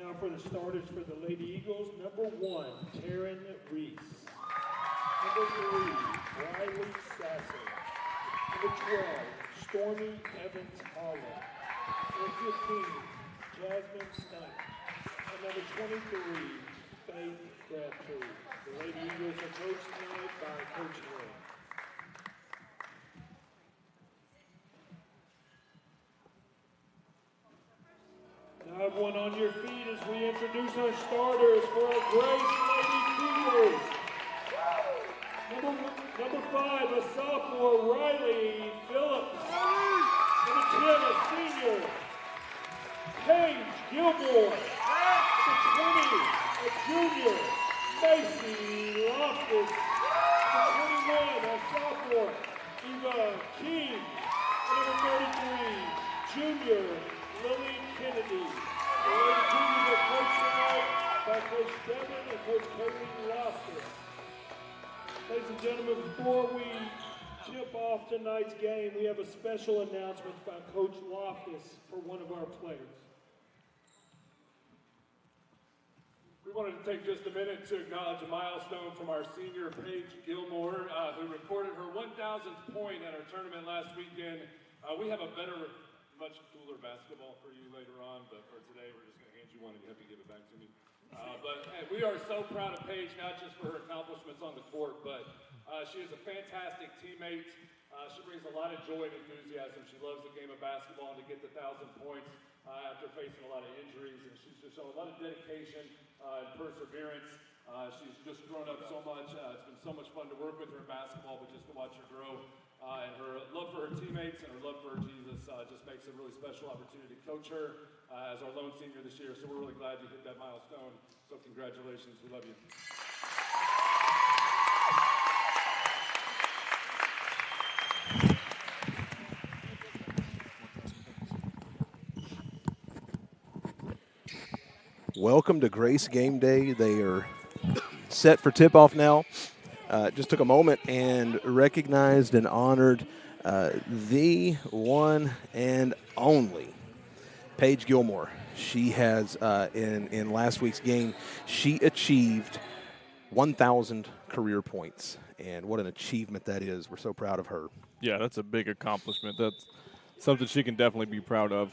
Now for the starters for the Lady Eagles, number 1, Taryn Reese. Number 3, Riley Sasser. Number 12, Stormy Evans Holland. Number 15, Jasmine Stunt. And number 23, Faith Crabtree. The Lady Eagles are coached tonight by Coach Hill. Now everyone on your feet as we introduce our starters for our Grace Lady Cougars. Number 5, a sophomore, Riley Phillips. Number 10, a senior, Paige Gilmore. Number 20, a junior, Macy Loftus. Number 21, a sophomore, Eva King. And number 33, junior, Lily Kennedy. The Lady Cougars are coached tonight by Coach Devin and Coach Kaylee Loftus. Ladies and gentlemen, before we tip off tonight's game, we have a special announcement by Coach Loftus for one of our players. We wanted to take just a minute to acknowledge a milestone from our senior, Paige Gilmore, who recorded her 1,000th point at our tournament last weekend. We have a better, much cooler basketball for you later on, but for today, we're just going to hand you one and you have to give it back to me. But hey, we are so proud of Paige, not just for her accomplishments on the court, but she is a fantastic teammate. She brings a lot of joy and enthusiasm. She loves the game of basketball, and to get the 1,000 points after facing a lot of injuries, and she's just shown a lot of dedication and perseverance. She's just grown up so much. It's been so much fun to work with her in basketball, but just to watch her grow. And her love for her teammates and her love for Jesus just makes it a really special opportunity to coach her as our lone senior this year. So we're really glad you hit that milestone. So congratulations. We love you. Welcome to Grace Game Day. They are set for tip-off now. Just took a moment and recognized and honored the one and only Paige Gilmore. She has, in last week's game, she achieved 1,000 career points. And what an achievement that is. We're so proud of her. Yeah, that's a big accomplishment. That's something she can definitely be proud of.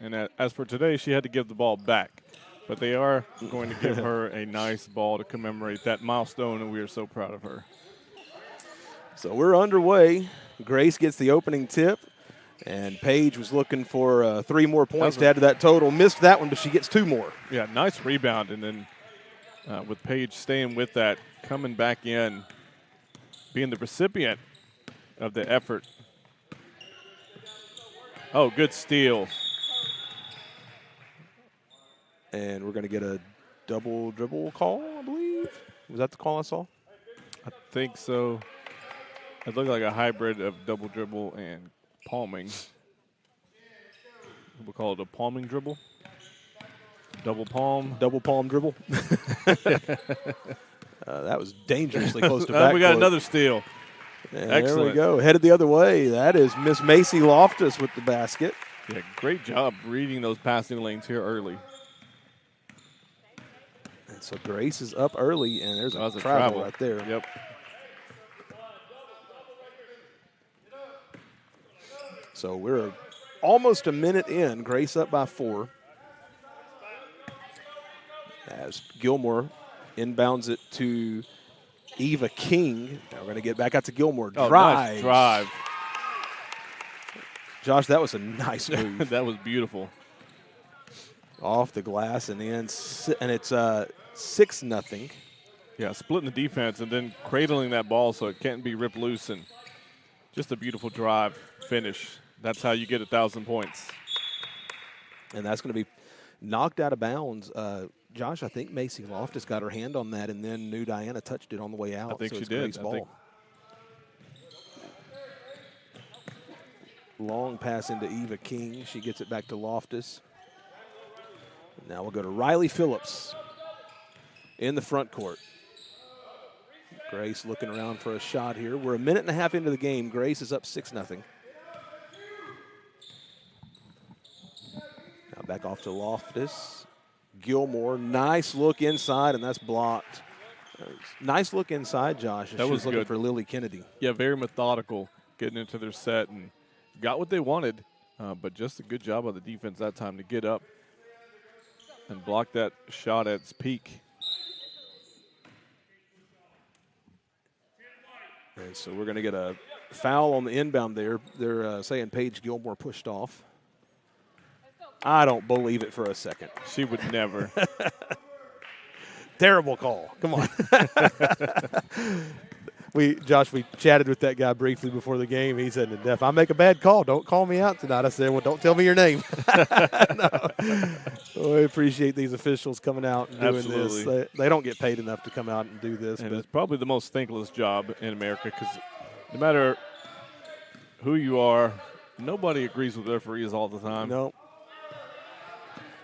And as for today, she had to give the ball back. But they are going to give her a nice ball to commemorate that milestone, and we are so proud of her. So we're underway. Grace gets the opening tip, and Paige was looking for 3 more points to add to that total. Missed that one, but she gets 2 more. Yeah, nice rebound, and then with Paige staying with that, coming back in, being the recipient of the effort. Oh, good steal. And we're going to get a double dribble call, I believe. Was that the call I saw? I think so. It looked like a hybrid of double dribble and palming. We'll call it a palming dribble. Double palm. Double palm dribble. That was dangerously close to back. We got another steal. And excellent. There we go. Headed the other way. That is Miss Macy Loftus with the basket. Yeah, great job reading those passing lanes here early. And so Grace is up early, and there's a travel right there. Yep. So we're almost a minute in. Grace up by 4. As Gilmore inbounds it to Eva King. Now we're going to get back out to Gilmore. Oh, nice drive. Josh, that was a nice move. That was beautiful. Off the glass and in, and it's 6-0. Yeah, splitting the defense and then cradling that ball so it can't be ripped loose, and just a beautiful drive finish. That's how you get 1,000 points. And that's going to be knocked out of bounds. Josh, I think Macy Loftus got her hand on that and then knew Diana touched it on the way out. I think so she did. Ball. Long pass into Eva King. She gets it back to Loftus. Now we'll go to Riley Phillips in the front court. Grace looking around for a shot here. We're a minute and a half into the game. Grace is up 6-0. Now back off to Loftus. Gilmore. Nice look inside, and that's blocked. Nice look inside, Josh. That was looking good for Lily Kennedy. Yeah, very methodical getting into their set and got what they wanted, but just a good job of the defense that time to get up and block that shot at its peak. And so we're going to get a foul on the inbound there. They're saying Paige Gilmore pushed off. I don't believe it for a second. She would never. Terrible call. Come on. Josh, we chatted with that guy briefly before the game. He said, if I make a bad call, don't call me out tonight. I said, well, don't tell me your name. No. Well, we appreciate these officials coming out and doing Absolutely. this. They don't get paid enough to come out and do this. And but it's probably the most thankless job in America because no matter who you are, nobody agrees with referees all the time.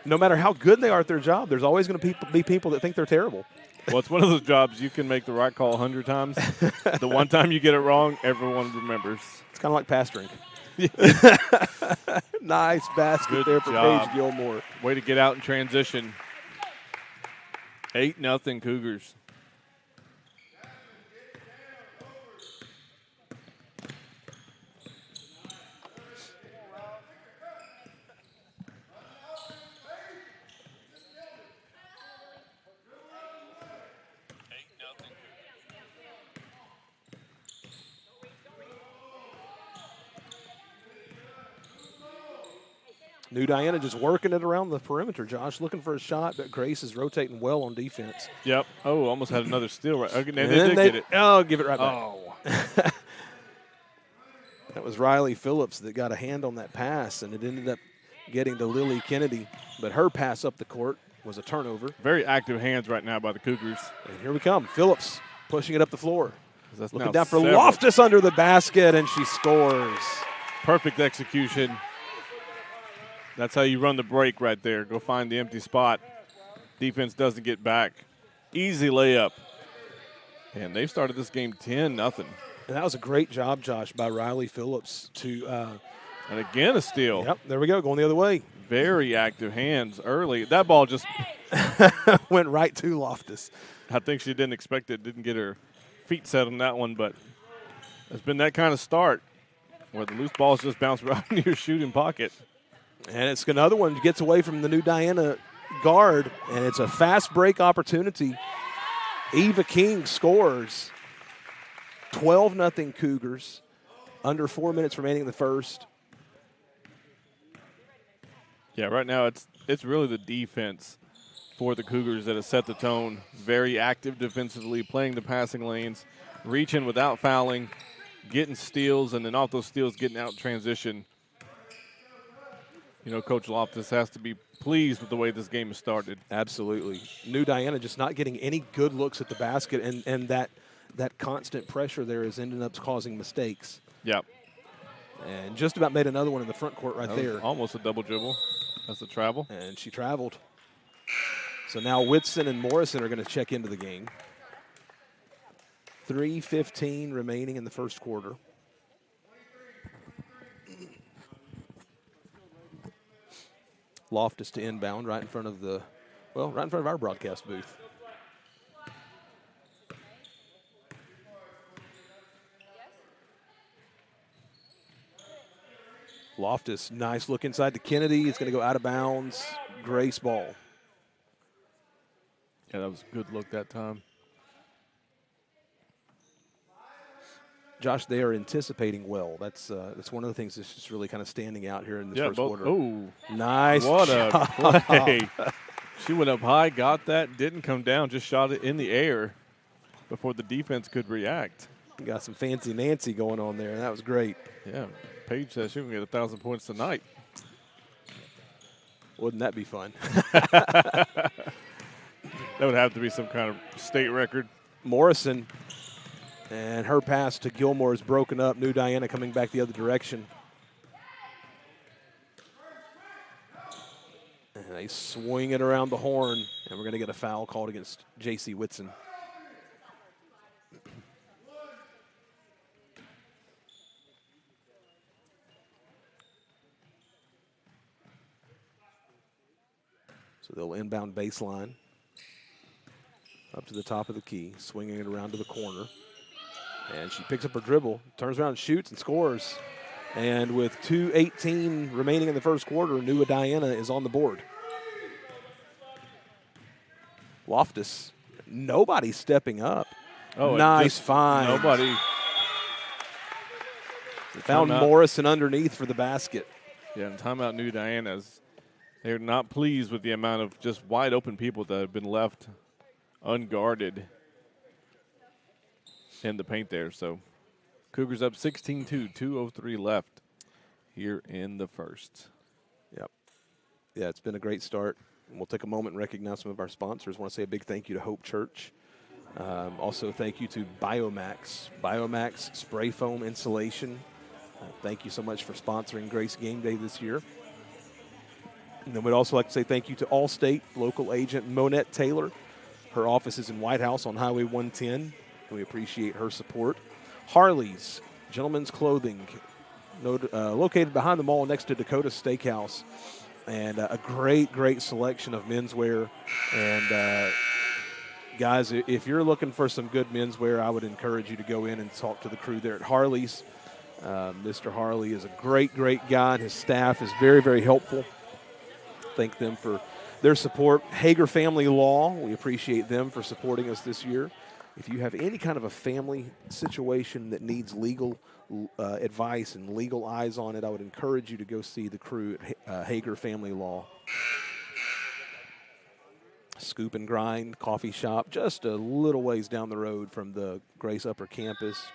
No matter how good they are at their job, there's always going to be people that think they're terrible. Well, it's one of those jobs you can make the right call 100 times. The one time you get it wrong, everyone remembers. It's kind of like pastoring. Nice basket Good there for job. Paige Gilmore. Way to get out in transition. 8-0 Cougars. New Diana just working it around the perimeter, Josh, looking for a shot, but Grace is rotating well on defense. Yep. Oh, almost had another steal. Right. Okay, they And did get it. Oh, give it right back. Oh. That was Riley Phillips that got a hand on that pass, and it ended up getting to Lily Kennedy. But her pass up the court was a turnover. Very active hands right now by the Cougars. And here we come. Phillips pushing it up the floor. That's Looking now down for 7. Loftus under the basket, and she scores. Perfect execution. That's how you run the break right there. Go find the empty spot. Defense doesn't get back. Easy layup. And they've started this game 10-0. And that was a great job, Josh, by Riley Phillips to And again a steal. yep, there we go, going the other way. Very active hands early. That ball just, Went right to Loftus. I think she didn't expect it. Didn't get her feet set on that one, but it's been that kind of start where the loose balls just bounce right into your shooting pocket. And it's another one gets away from the New Diana guard, and it's a fast break opportunity. Eva King scores. 12-0 Cougars. Under 4 minutes remaining in the first. Yeah, right now it's really the defense for the Cougars that has set the tone. Very active defensively, playing the passing lanes, reaching without fouling, getting steals, and then off those steals getting out in transition. You know, Coach Loftus has to be pleased with the way this game has started. Absolutely. New Diana just not getting any good looks at the basket, and that constant pressure there is ending up causing mistakes. Yep. And just about made another one in the front court right That was there. almost a double dribble. That's a travel. And she traveled. So now Whitson and Morrison are going to check into the game. 3:15 remaining in the first quarter. Loftus to inbound right in front of our broadcast booth. Loftus, nice look inside to Kennedy. It's going to go out of bounds. Grace ball. Yeah, that was a good look that time. Josh, they are anticipating well. That's one of the things that's just really kind of standing out here in this first quarter. Oh, Nice what job. a play. She went up high, got that, didn't come down, just shot it in the air before the defense could react. Got some fancy Nancy going on there, and that was great. Yeah, Paige says she can get 1,000 points tonight. Wouldn't that be fun? That would have to be some kind of state record. Morrison, and her pass to Gilmore is broken up. New Diana coming back the other direction. And they swing it around the horn, and we're going to get a foul called against J.C. Whitson. So they'll inbound baseline. Up to the top of the key, swinging it around to the corner. And she picks up her dribble, turns around, shoots, and scores. And with 2:18 remaining in the first quarter, New Diana is on the board. Loftus, nobody stepping up. Oh, nice find. Nobody. Found Morrison underneath for the basket. Yeah, and timeout New Diana's. They're not pleased with the amount of just wide open people that have been left unguarded in the paint there. So Cougars up 16-2, 2:03 left here in the first. Yep. Yeah, it's been a great start. We'll take a moment and recognize some of our sponsors. I want to say a big thank you to Hope Church. Also, thank you to Biomax. Biomax spray foam insulation. Thank you so much for sponsoring Grace Game Day this year. And then we'd also like to say thank you to Allstate local agent Monette Taylor. Her office is in White House on Highway 110, and we appreciate her support. Harley's Gentlemen's Clothing, located behind the mall next to Dakota Steakhouse, and a great selection of menswear. And guys, if you're looking for some good menswear, I would encourage you to go in and talk to the crew there at Harley's. Mr. Harley is a great guy, and his staff is very helpful. Thank them for their support. Hager Family Law, we appreciate them for supporting us this year. If you have any kind of a family situation that needs legal advice and legal eyes on it, I would encourage you to go see the crew at Hager Family Law. Scoop and Grind Coffee Shop, just a little ways down the road from the Grace Upper Campus.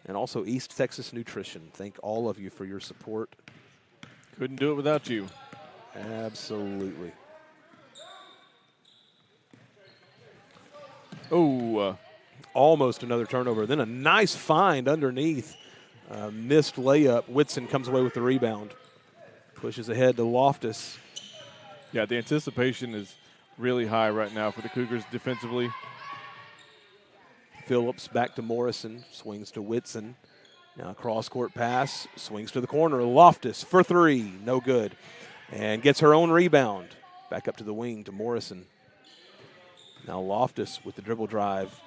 And also East Texas Nutrition. Thank all of you for your support. Couldn't do it without you. Absolutely. Oh, almost another turnover. Then a nice find underneath. Missed layup. Whitson comes away with the rebound. Pushes ahead to Loftus. Yeah, the anticipation is really high right now for the Cougars defensively. Phillips back to Morrison. Swings to Whitson. Now cross-court pass. Swings to the corner. Loftus for three. No good. And gets her own rebound. Back up to the wing to Morrison. Now Loftus with the dribble drive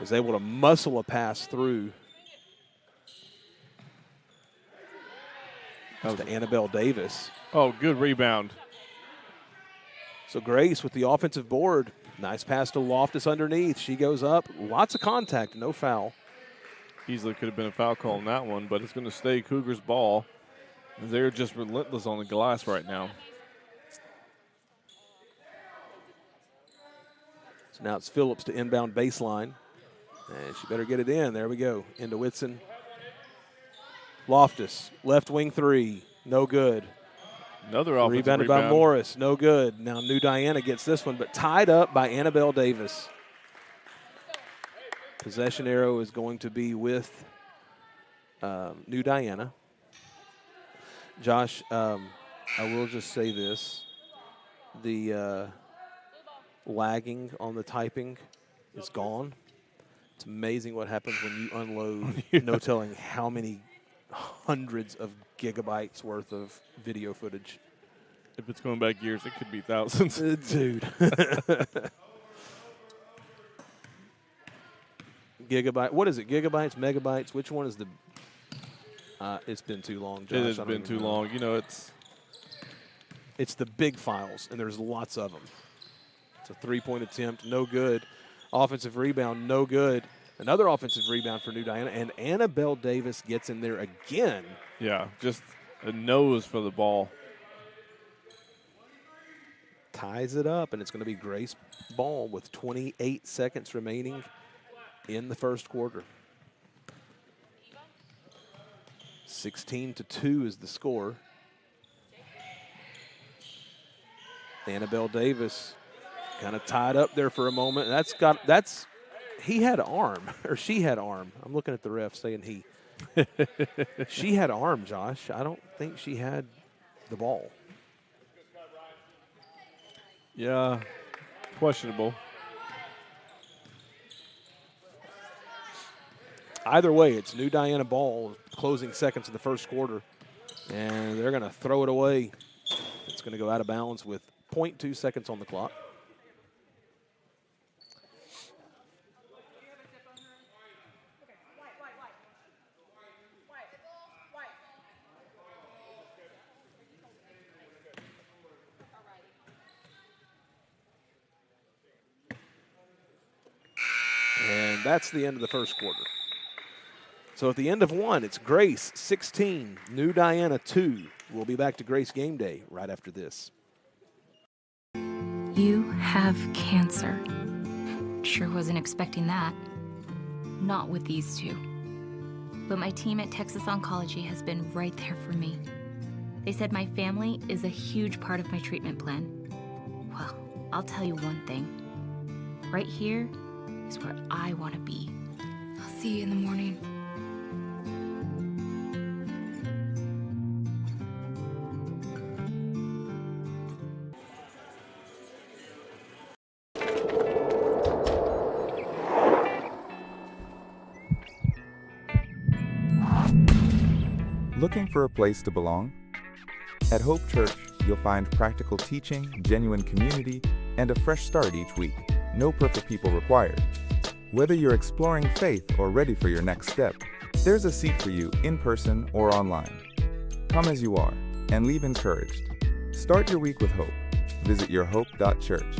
is able to muscle a pass through. That was to Annabelle Davis. Oh, good rebound. So Grace with the offensive board. Nice pass to Loftus underneath. She goes up. Lots of contact, no foul. Easily could have been a foul call on that one, but it's going to stay Cougars' ball. They're just relentless on the glass right now. So now it's Phillips to inbound baseline. And she better get it in. There we go. Into Whitson. Loftus, left wing three. No good. Another offensive Rebounded by Morris. No good. Now New Diana gets this one, but tied up by Annabelle Davis. Possession arrow is going to be with New Diana. Josh, I will just say this. The lagging on the typing is gone. It's amazing what happens when you unload, no telling how many hundreds of gigabytes worth of video footage. If it's going back years, it could be thousands. Dude. Gigabyte. What is it? Gigabytes, megabytes? Which one is the? It's been too long, Josh. It has been too long. You know, it's the big files, and there's lots of them. It's a three-point attempt, no good. Offensive rebound, no good. Another offensive rebound for New Diana, and Annabelle Davis gets in there again. Yeah, just a nose for the ball. Ties it up, and it's going to be Grace ball with 28 seconds remaining in the first quarter. 16-2 is the score. Annabelle Davis kind of tied up there for a moment. He had arm, or she had arm. I'm looking at the ref saying he. She had arm, Josh. I don't think she had the ball. Yeah, questionable. Either way, it's New Diana ball, closing seconds in the first quarter, and they're going to throw it away. It's going to go out of bounds with 0.2 seconds on the clock. And that's the end of the first quarter. So at the end of one, it's Grace 16, New Diana 2. We'll be back to Grace Game Day right after this. You have cancer. Sure wasn't expecting that. Not with these two. But my team at Texas Oncology has been right there for me. They said my family is a huge part of my treatment plan. Well, I'll tell you one thing. Right here is where I want to be. I'll see you in the morning. Looking for a place to belong? At Hope Church, you'll find practical teaching, genuine community, and a fresh start each week. No perfect people required. Whether you're exploring faith or ready for your next step, there's a seat for you in person or online. Come as you are and leave encouraged. Start your week with hope. Visit yourhope.church.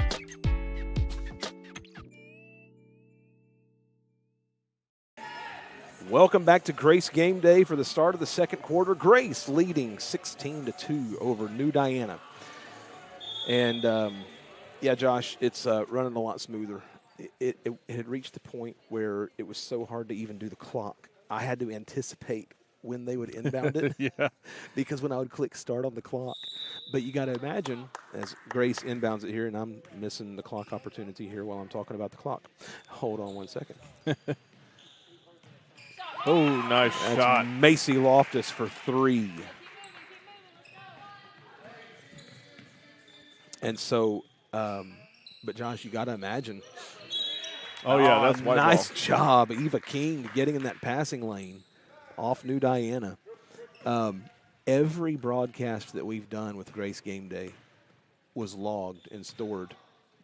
Welcome back to Grace Game Day for the start of the second quarter. Grace leading 16-2 over New Diana. And, yeah, Josh, it's running a lot smoother. It had reached the point where it was so hard to even do the clock. I had to anticipate when they would inbound it. Yeah. Because when I would click start on the clock. But you got to imagine, as Grace inbounds it here, and I'm missing the clock opportunity here while I'm talking about the clock. Hold on one second. Oh, nice That's shot. Macy Loftus for 3. And so, but Josh, you got to imagine. Oh, yeah, that's white nice ball. job, Eva King, getting in that passing lane off New Diana. Every broadcast that we've done with Grace Game Day was logged and stored,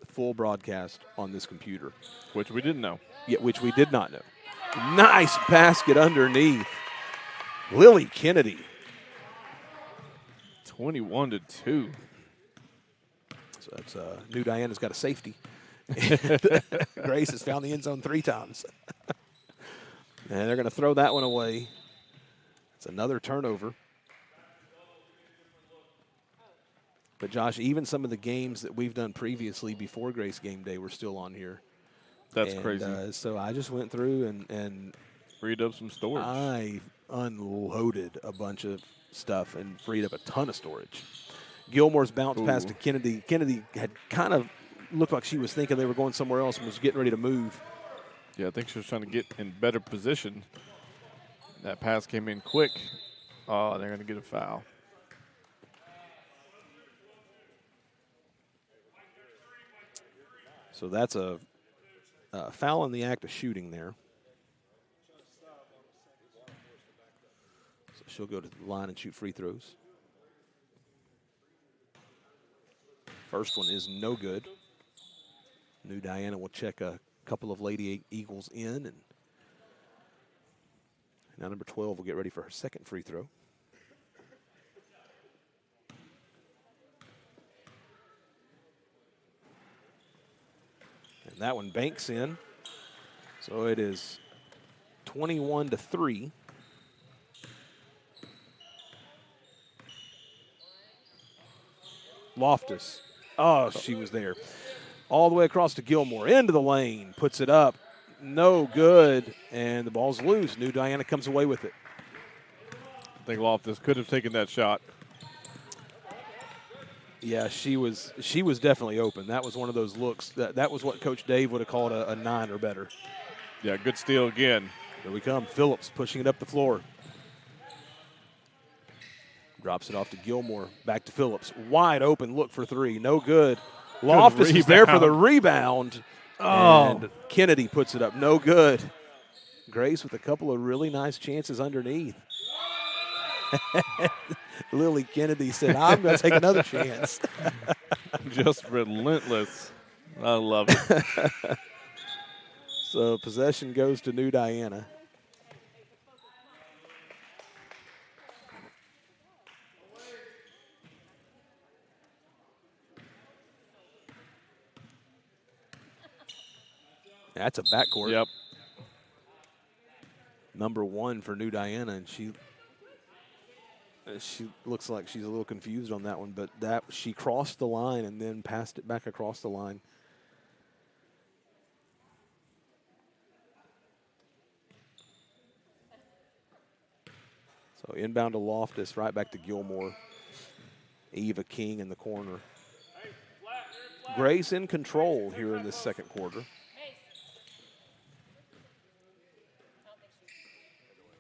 full broadcast on this computer. Which we didn't know. Yeah, which we did not know. Nice basket underneath. Lily Kennedy. 21-2. So that's New Diana's got a safety. Grace has found the end zone 3 times. And they're going to throw that one away. It's another turnover. But, Josh, even some of the games that we've done previously before Grace Game Day were still on here. That's crazy. So I just went through and freed up some storage. I unloaded a bunch of stuff and freed up a ton of storage. Gilmore's bounce pass to Kennedy. Kennedy had kind of looked like she was thinking they were going somewhere else and was getting ready to move. Yeah, I think she was trying to get in better position. That pass came in quick. Oh, they're going to get a foul. So that's a foul in the act of shooting there. So she'll go to the line and shoot free throws. First one is no good. New Diana will check a couple of Lady Eagles in. And now number 12 will get ready for her second free throw. And that one banks in. So it is 21-3. Loftus. Oh, she was there. All the way across to Gilmore. Into the lane. Puts it up. No good. And the ball's loose. New Diana comes away with it. I think Loftus could have taken that shot. Yeah, she was definitely open. That was one of those looks. That was what Coach Dave would have called a 9 or better. Yeah, good steal again. Here we come. Phillips pushing it up the floor. Drops it off to Gilmore. Back to Phillips. Wide open look for 3. No good. Loftus is there for the rebound. Oh. And Kennedy puts it up. No good. Grace with a couple of really nice chances underneath. Lily Kennedy said, I'm going to take another chance. Just relentless. I love it. So possession goes to New Diana. That's a backcourt. Yep. Number 1 for New Diana, and she looks like she's a little confused on that one, but that she crossed the line and then passed it back across the line. So inbound to Loftus, right back to Gilmore. Eva King in the corner. Grace in control here in this second quarter.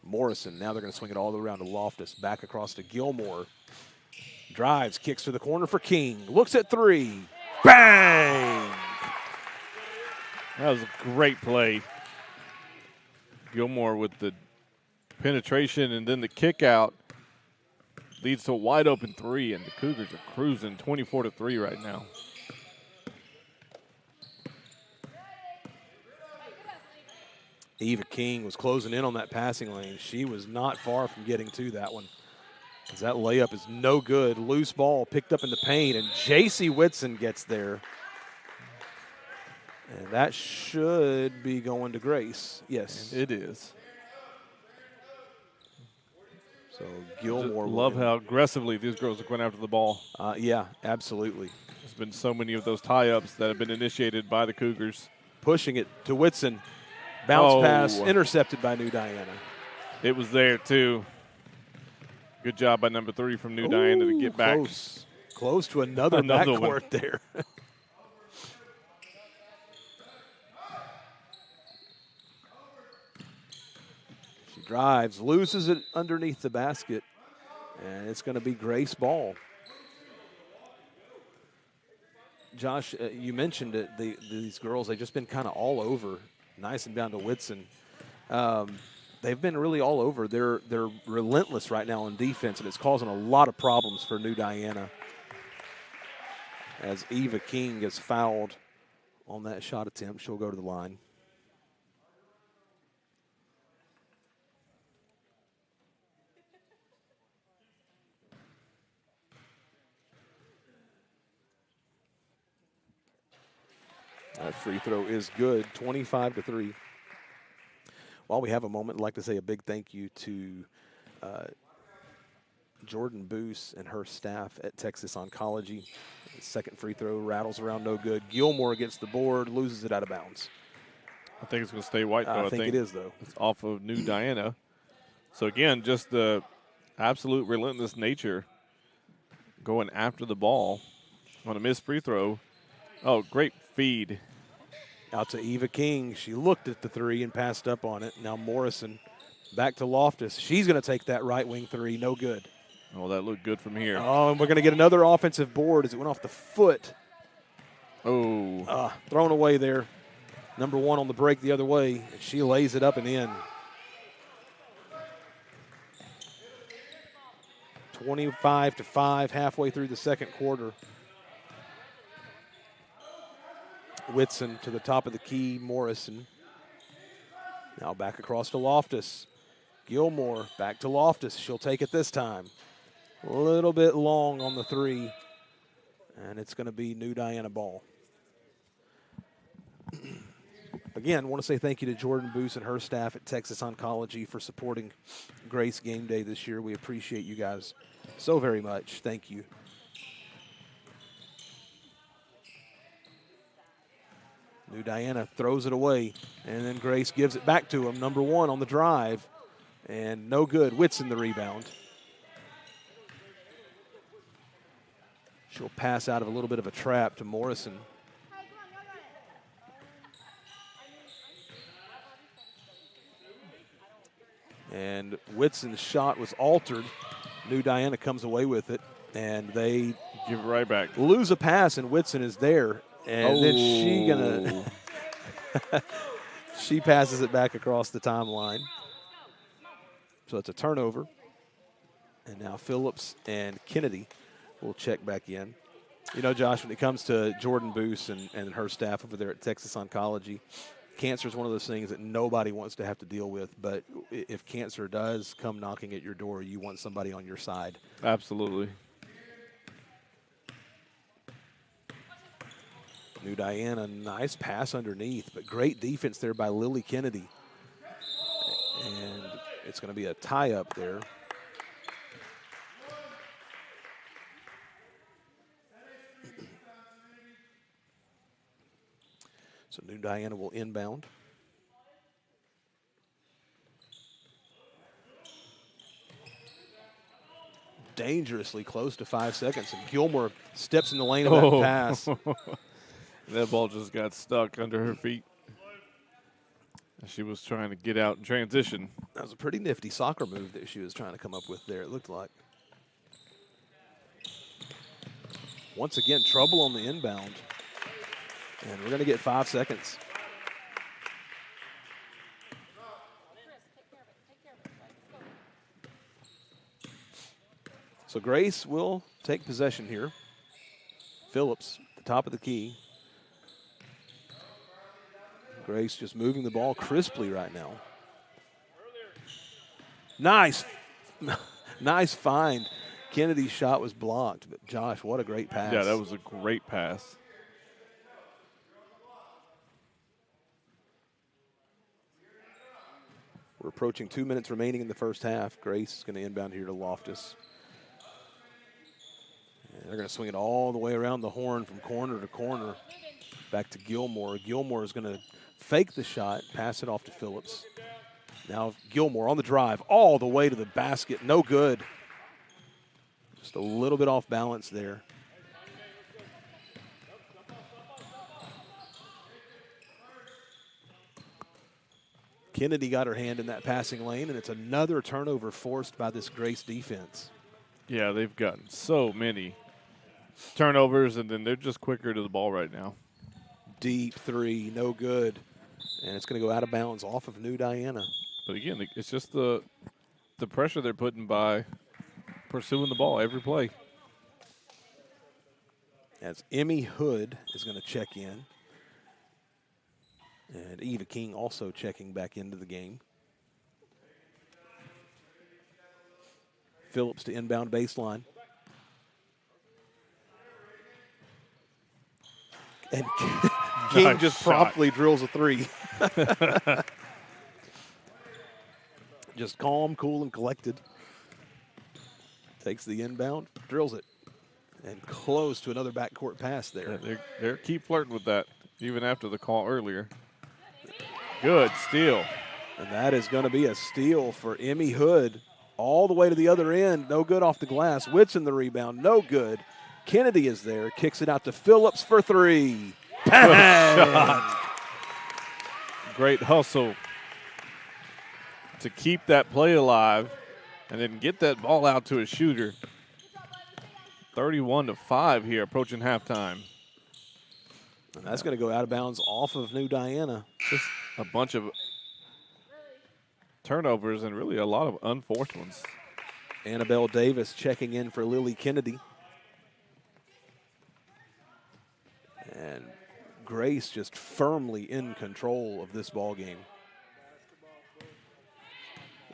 Morrison, now they're going to swing it all the way around to Loftus, back across to Gilmore. Drives, kicks to the corner for King. Looks at 3. Bang! That was a great play. Gilmore with the penetration and then the kick out leads to a wide open 3, and the Cougars are cruising 24-3 right now. Eva King was closing in on that passing lane. She was not far from getting to that one. As that layup is no good. Loose ball picked up in the paint, and J.C. Whitson gets there. And that should be going to Grace. Yes. It is. So Gilmore. Love how aggressively these girls are going after the ball. Yeah, absolutely. There's been so many of those tie-ups that have been initiated by the Cougars. Pushing it to Whitson. Bounce pass intercepted by New Diana. It was there, too. Good job by number 3 from New Diana to get back. Close to another backcourt there. She drives, loses it underneath the basket, and it's going to be Grace ball. Josh, you mentioned it. These girls, they've just been kind of all over. Nice and down to Whitson. They've been really all over. They're relentless right now on defense, and it's causing a lot of problems for New Diana. As Eva King gets fouled on that shot attempt, she'll go to the line. That free throw is good, 25-3. While we have a moment, I'd like to say a big thank you to Jordan Boos and her staff at Texas Oncology. Second free throw rattles around no good. Gilmore gets the board, loses it out of bounds. I think it's going to stay white, though. I think it is, though. It's off of New Diana. So, again, just the absolute relentless nature going after the ball on a missed free throw. Oh, great feed. Out to Eva King. She looked at the 3 and passed up on it. Now Morrison back to Loftus. She's going to take that right wing 3. No good. Oh, that looked good from here. Oh, and we're going to get another offensive board as it went off the foot. Oh. Thrown away there. Number 1 on the break the other way. And she lays it up and in. 25-5 halfway through the second quarter. Whitson to the top of the key, Morrison. Now back across to Loftus. Gilmore back to Loftus. She'll take it this time. A little bit long on the 3, and it's going to be New Diana ball. Again, I want to say thank you to Jordan Boos and her staff at Texas Oncology for supporting Grace Game Day this year. We appreciate you guys so very much. Thank you. New Diana throws it away, and then Grace gives it back to him. Number 1 on the drive, and no good. Whitson the rebound. She'll pass out of a little bit of a trap to Morrison. And Whitson's shot was altered. New Diana comes away with it, and they give it right back. Lose a pass, and Whitson is there. And then she passes it back across the timeline. So it's a turnover. And now Phillips and Kennedy will check back in. You know, Josh, when it comes to Jordan Boose and her staff over there at Texas Oncology, cancer is one of those things that nobody wants to have to deal with. But if cancer does come knocking at your door, you want somebody on your side. Absolutely. New Diana, nice pass underneath, but great defense there by Lily Kennedy. And it's going to be a tie up there. So New Diana will inbound. Dangerously close to 5 seconds, and Gilmore steps in the lane of that pass. That ball just got stuck under her feet. She was trying to get out and transition. That was a pretty nifty soccer move that she was trying to come up with there, it looked like. Once again, trouble on the inbound. And we're going to get 5 seconds. So Grace will take possession here. Phillips, the top of the key. Grace just moving the ball crisply right now. Nice. Nice find. Kennedy's shot was blocked, but Josh, what a great pass. Yeah, that was a great pass. We're approaching 2 minutes remaining in the first half. Grace is going to inbound here to Loftus. And they're going to swing it all the way around the horn from corner to corner. Back to Gilmore. Gilmore is going to fake the shot, pass it off to Phillips. Now Gilmore on the drive, all the way to the basket. No good. Just a little bit off balance there. Kennedy got her hand in that passing lane, and it's another turnover forced by this Grace defense. Yeah, they've gotten so many turnovers, and then they're just quicker to the ball right now. Deep three, no good. And it's going to go out of bounds off of New Diana. But again, it's just the pressure they're putting by pursuing the ball every play. As Emmy Hood is going to check in. And Eva King also checking back into the game. Phillips to inbound baseline. And King Nice just shot. promptly drills a three. Just calm, cool, and collected. Takes the inbound, drills it. And close to another backcourt pass there. Yeah, they're keep flirting with that, even after the call earlier. Good steal. And that is going to be a steal for Emmy Hood. All the way to the other end. No good off the glass. Whitson the rebound. No good. Kennedy is there. Kicks it out to Phillips for three. Bang! Great hustle to keep that play alive and then get that ball out to a shooter. 31-5 here, approaching halftime. And that's going to go out of bounds off of New Diana. Just a bunch of turnovers and really a lot of unforced ones. Annabelle Davis checking in for Lily Kennedy. And Grace just firmly in control of this ball game.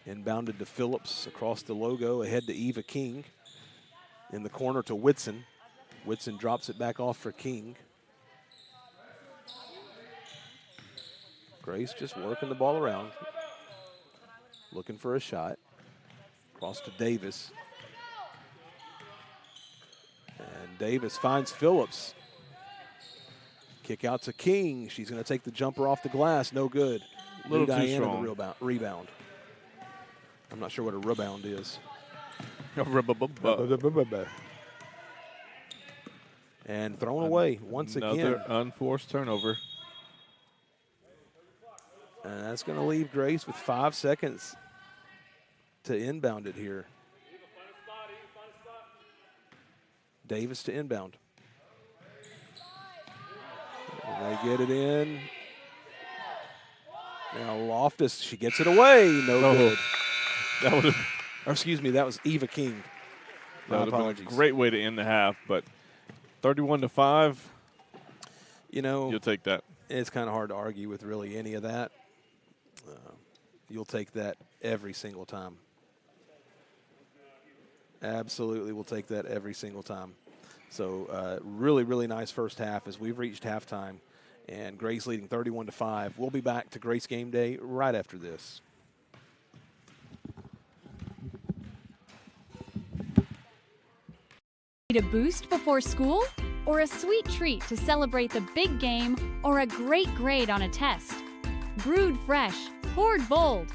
Inbounded to Phillips across the logo, ahead to Eva King. In the corner to Whitson. Whitson drops it back off for King. Grace just working the ball around. Looking for a shot. Cross to Davis. And Davis finds Phillips. Kick out to King. She's going to take the jumper off the glass. No good. Little too Diana strong. the rebound. I'm not sure what a rebound is. And thrown away once again. Another unforced turnover. And that's going to leave Grace with 5 seconds to inbound it here. Davis to inbound. And they get it in. Now Loftus, she gets it away. No good. That would have Or excuse me, that was Eva King. My That would have apologies. been a great way to end the half, but 31-5, You know, you'll take that. it's kind of hard to argue with really any of that. You'll take that every single time. Absolutely, we'll take that every single time. So really, really nice first half as we've reached halftime, and Grace leading 31-5. We'll be back to Grace Game Day right after this. Need a boost before school? Or a sweet treat to celebrate the big game or a great grade on a test? Brewed fresh, poured bold.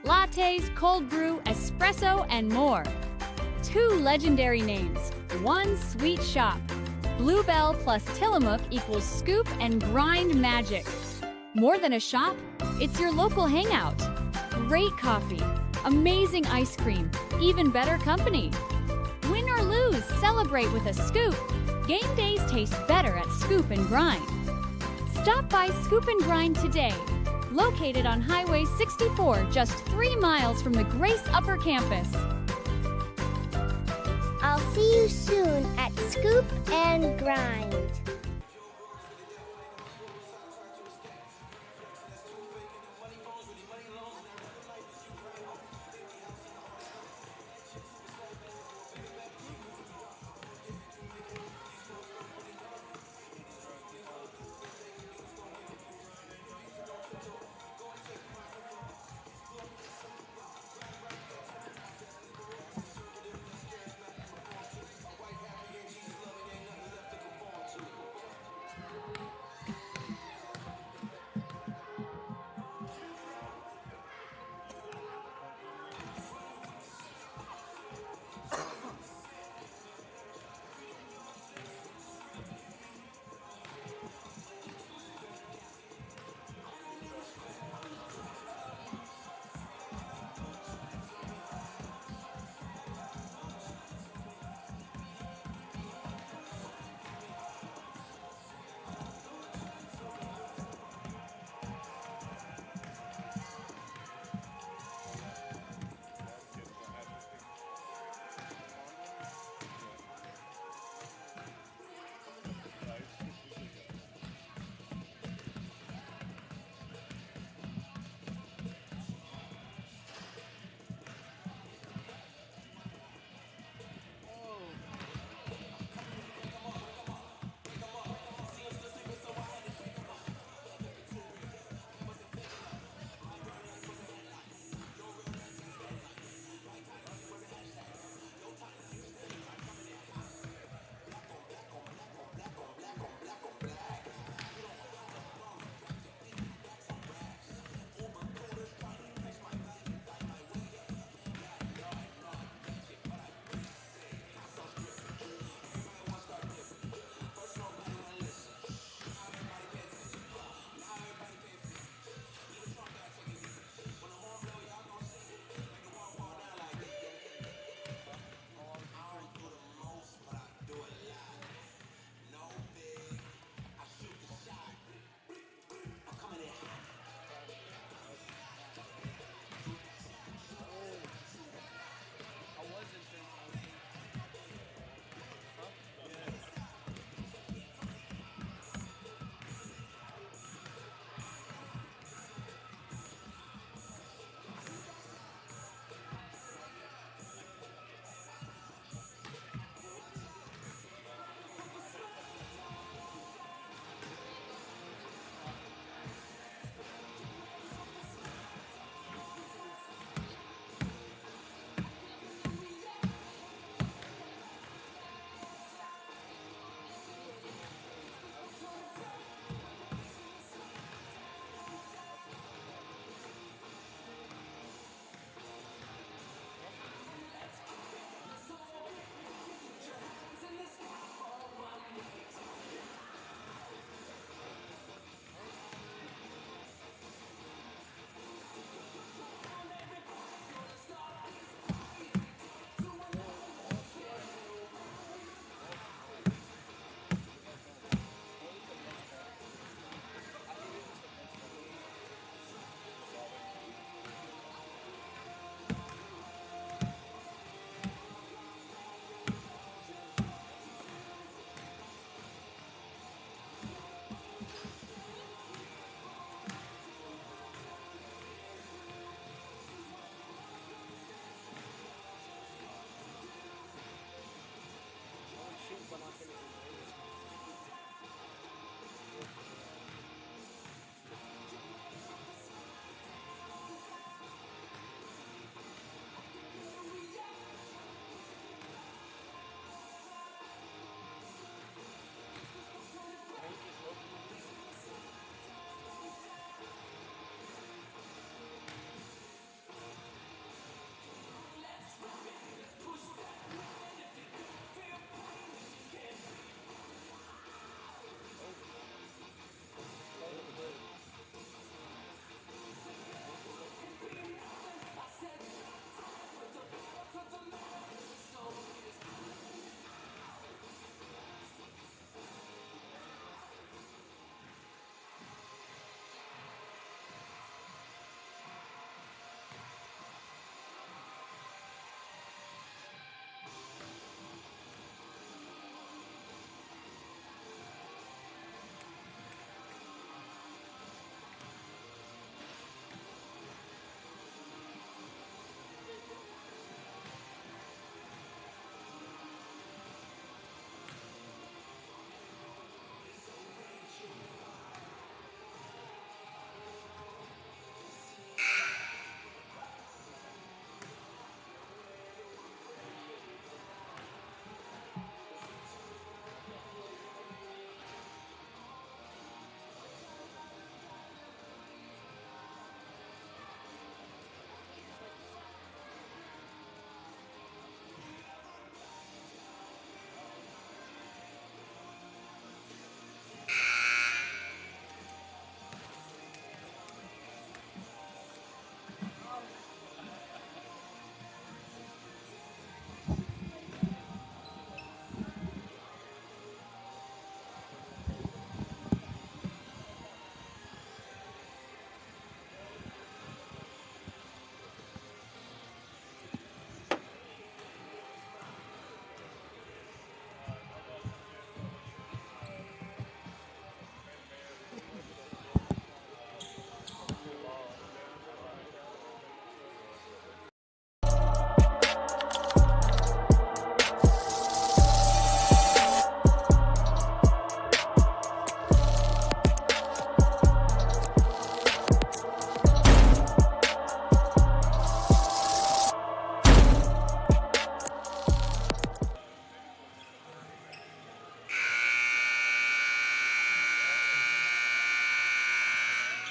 Lattes, cold brew, espresso, and more. 2 legendary names, 1 sweet shop. Bluebell plus Tillamook equals scoop and grind magic. More than a shop, it's your local hangout. Great coffee, amazing ice cream, even better company. Win or lose, celebrate with a scoop. Game days taste better at Scoop and Grind. Stop by Scoop and Grind today. Located on Highway 64, just 3 miles from the Grace Upper Campus. I'll see you soon at Scoop and Grind.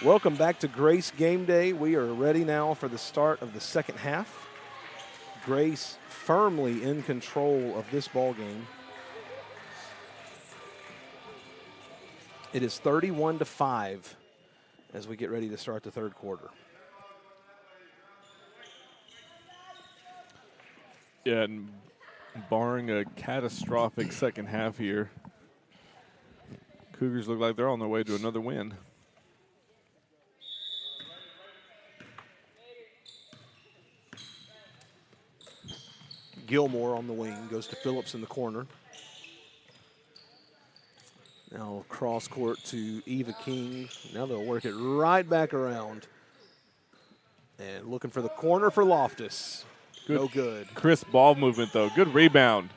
Welcome back to Grace Game Day. We are ready now for the start of the second half. Grace firmly in control of this ball game. It is 31-5 as we get ready to start the third quarter. Yeah, and barring a catastrophic second half here, Cougars look like they're on their way to another win. Gilmore on the wing, goes to Phillips in the corner. Now cross court to Eva King. Now they'll work it right back around. And looking for the corner for Loftus. No good. Crisp ball movement, though. Good rebound.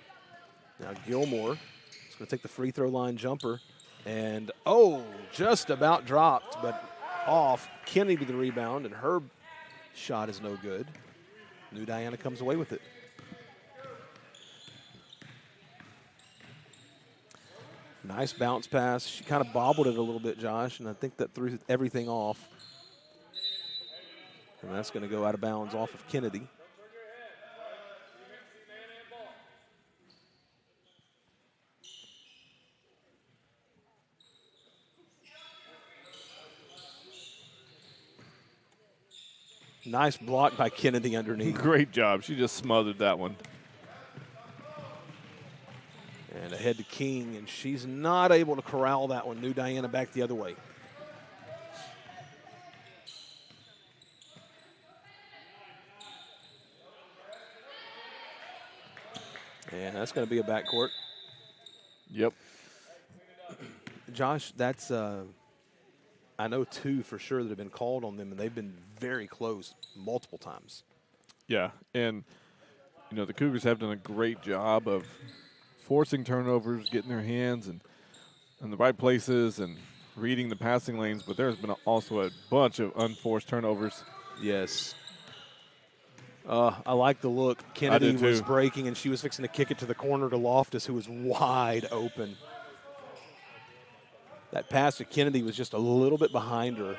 Now Gilmore is going to take the free throw line jumper. And, oh, just about dropped, but off. Kennedy to the rebound, and her shot is no good. New Diana comes away with it. Nice bounce pass. She kind of bobbled it a little bit, Josh, and I think that threw everything off. And that's going to go out of bounds off of Kennedy. Nice block by Kennedy underneath. Great job. She just smothered that one. And ahead to King, and she's not able to corral that one. New Diana back the other way. And that's going to be a backcourt. Yep. Josh, that's, I know two for sure that have been called on them, and they've been very close multiple times. Yeah, and, you know, the Cougars have done a great job of forcing turnovers, getting their hands in the right places and reading the passing lanes, but there's been also a bunch of unforced turnovers. Yes. I like the look. Kennedy too. was breaking, and she was fixing to kick it to the corner to Loftus, who was wide open. That pass to Kennedy was just a little bit behind her.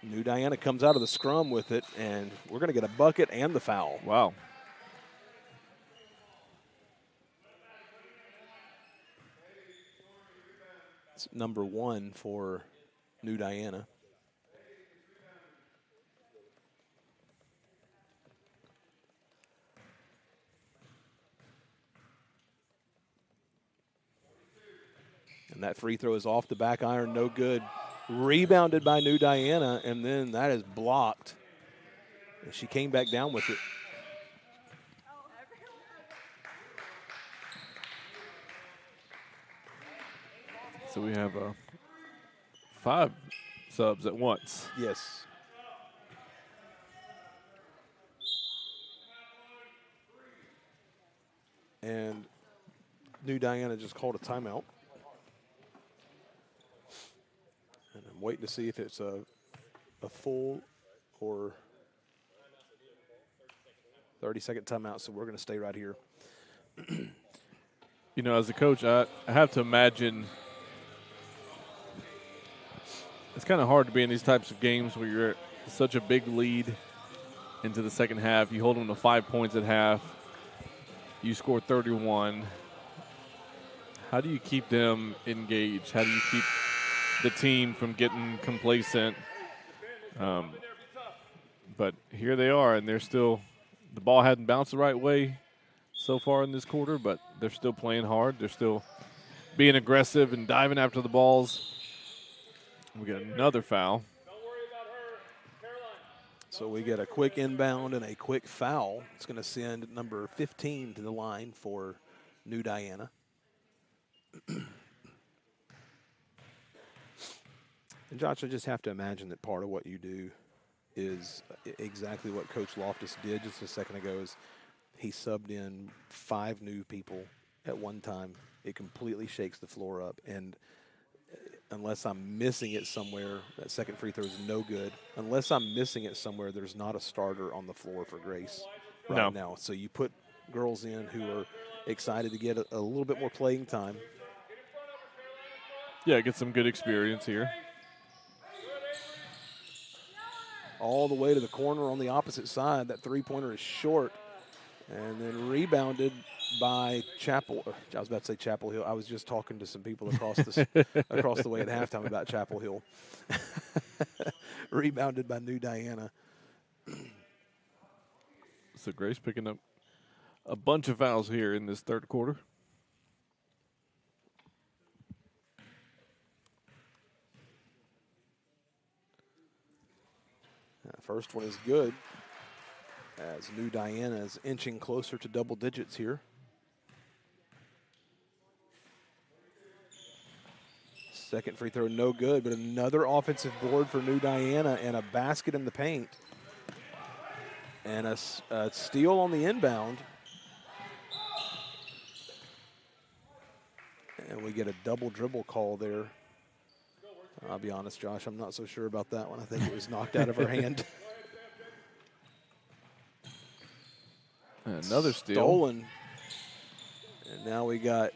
New Diana comes out of the scrum with it, and we're going to get a bucket and the foul. Wow. It's number 1 for New Diana. And that free throw is off the back iron, no good. Rebounded by New Diana, and then that is blocked. And she came back down with it. So we have 5 subs at once. Yes. And New Diana just called a timeout. And I'm waiting to see if it's a full or 30-second timeout, so we're going to stay right here. You know, as a coach, I have to imagine it's kind of hard to be in these types of games where you're such a big lead into the second half. You hold them to 5 points at half. You score 31. How do you keep them engaged? How do you keep the team from getting complacent? But here they are, and they're still – the ball hadn't bounced the right way so far in this quarter, but they're still playing hard. They're still being aggressive and diving after the balls. We got another foul. So we get a quick inbound and a quick foul. It's going to send number 15 to the line for New Diana. And Josh, I just have to imagine that part of what you do is exactly what Coach Loftus did just a second ago. Is he subbed in 5 new people at one time. It completely shakes the floor up. And unless I'm missing it somewhere, that second free throw is no good. Unless I'm missing it somewhere, there's not a starter on the floor for Grace right now. So you put girls in who are excited to get a little bit more playing time. Yeah, get some good experience here. all the way to the corner on the opposite side. That three-pointer is short. And then rebounded by Chapel. I was about to say Chapel Hill. I was just talking to some people across the way at halftime about Chapel Hill. Rebounded by New Diana. So Grace picking up a bunch of fouls here in this third quarter. First one is good, as New Diana is inching closer to double digits here. Second free throw, no good, but another offensive board for New Diana and a basket in the paint. And a steal on the inbound. And we get a double dribble call there. I'll be honest, Josh, I'm not so sure about that one. I think it was knocked out of her hand. Another steal. Stolen. And now we got